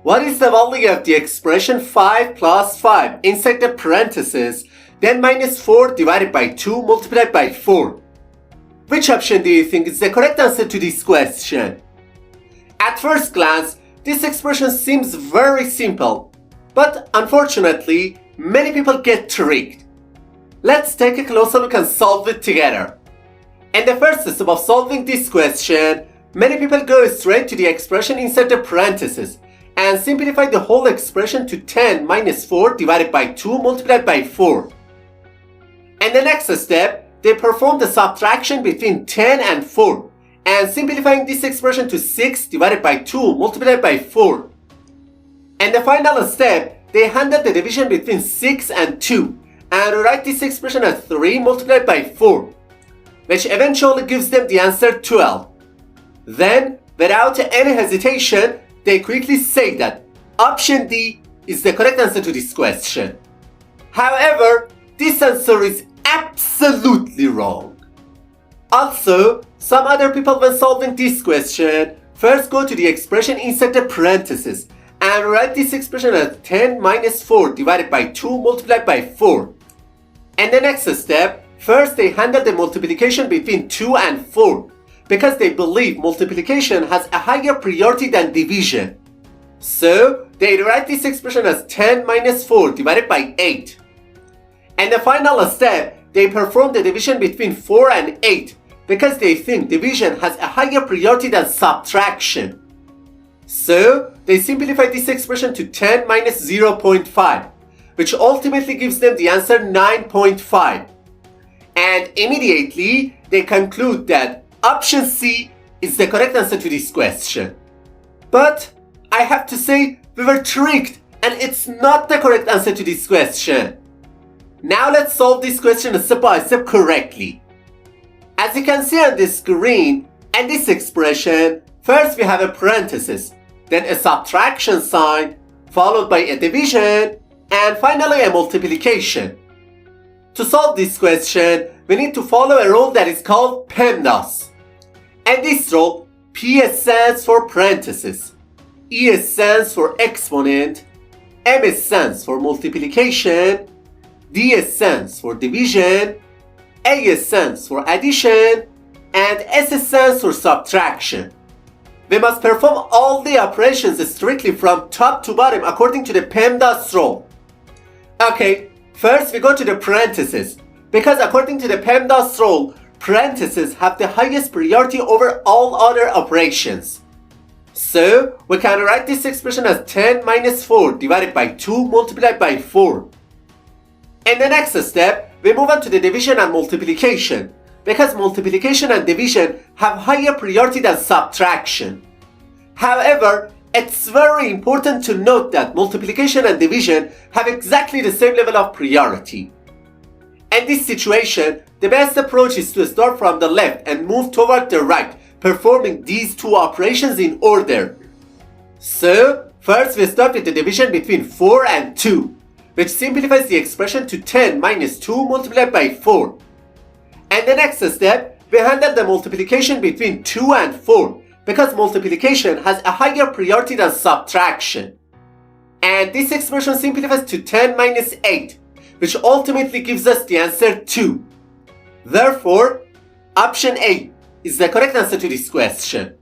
What is the value of the expression 5 plus 5 inside the parentheses, then minus 4 divided by 2 multiplied by 4? Which option do you think is the correct answer to this question? At first glance, this expression seems very simple, but unfortunately, many people get tricked. Let's take a closer look and solve it together. In the first step of solving this question, many people go straight to the expression inside the parentheses and simplify the whole expression to 10 minus 4 divided by 2 multiplied by 4. In the next step, they perform the subtraction between 10 and 4 and simplifying this expression to 6 divided by 2 multiplied by 4. In the final step, they handle the division between 6 and 2 and write this expression as 3 multiplied by 4, which eventually gives them the answer 12. Then, without any hesitation, they quickly say that option D is the correct answer to this question. However, this answer is absolutely wrong. Also, some other people when solving this question first go to the expression inside the parentheses and write this expression as 10 minus 4 divided by 2 multiplied by 4. In the next step, first they handle the multiplication between 2 and 4 because they believe multiplication has a higher priority than division. So, they write this expression as 10 minus 4 divided by 8. In the final step, they perform the division between 4 and 8 because they think division has a higher priority than subtraction. So, they simplify this expression to 10 minus 0.5, which ultimately gives them the answer 9.5. And immediately, they conclude that option C is the correct answer to this question. But I have to say, we were tricked and it's not the correct answer to this question. Now let's solve this question step by step correctly. As you can see on the screen, in this expression, first we have a parenthesis, then a subtraction sign, followed by a division, and finally a multiplication. To solve this question, we need to follow a rule that is called PEMDAS. In this rule, P stands for parenthesis, E stands for exponent, M stands for multiplication, D stands for division, A stands for addition, and S stands for subtraction. We must perform all the operations strictly from top to bottom according to the PEMDAS rule. Okay, first we go to the parentheses, because according to the PEMDAS rule, parentheses have the highest priority over all other operations. So, we can write this expression as 10 minus 4 divided by 2 multiplied by 4. In the next step, we move on to the division and multiplication, because multiplication and division have higher priority than subtraction. However, it's very important to note that multiplication and division have exactly the same level of priority. In this situation, the best approach is to start from the left and move toward the right, performing these two operations in order. So, first we start with the division between 4 and 2, which simplifies the expression to 10 minus 2 multiplied by 4. And the next step, we handle the multiplication between 2 and 4, because multiplication has a higher priority than subtraction. And this expression simplifies to 10 minus 8, which ultimately gives us the answer 2. Therefore, option A is the correct answer to this question.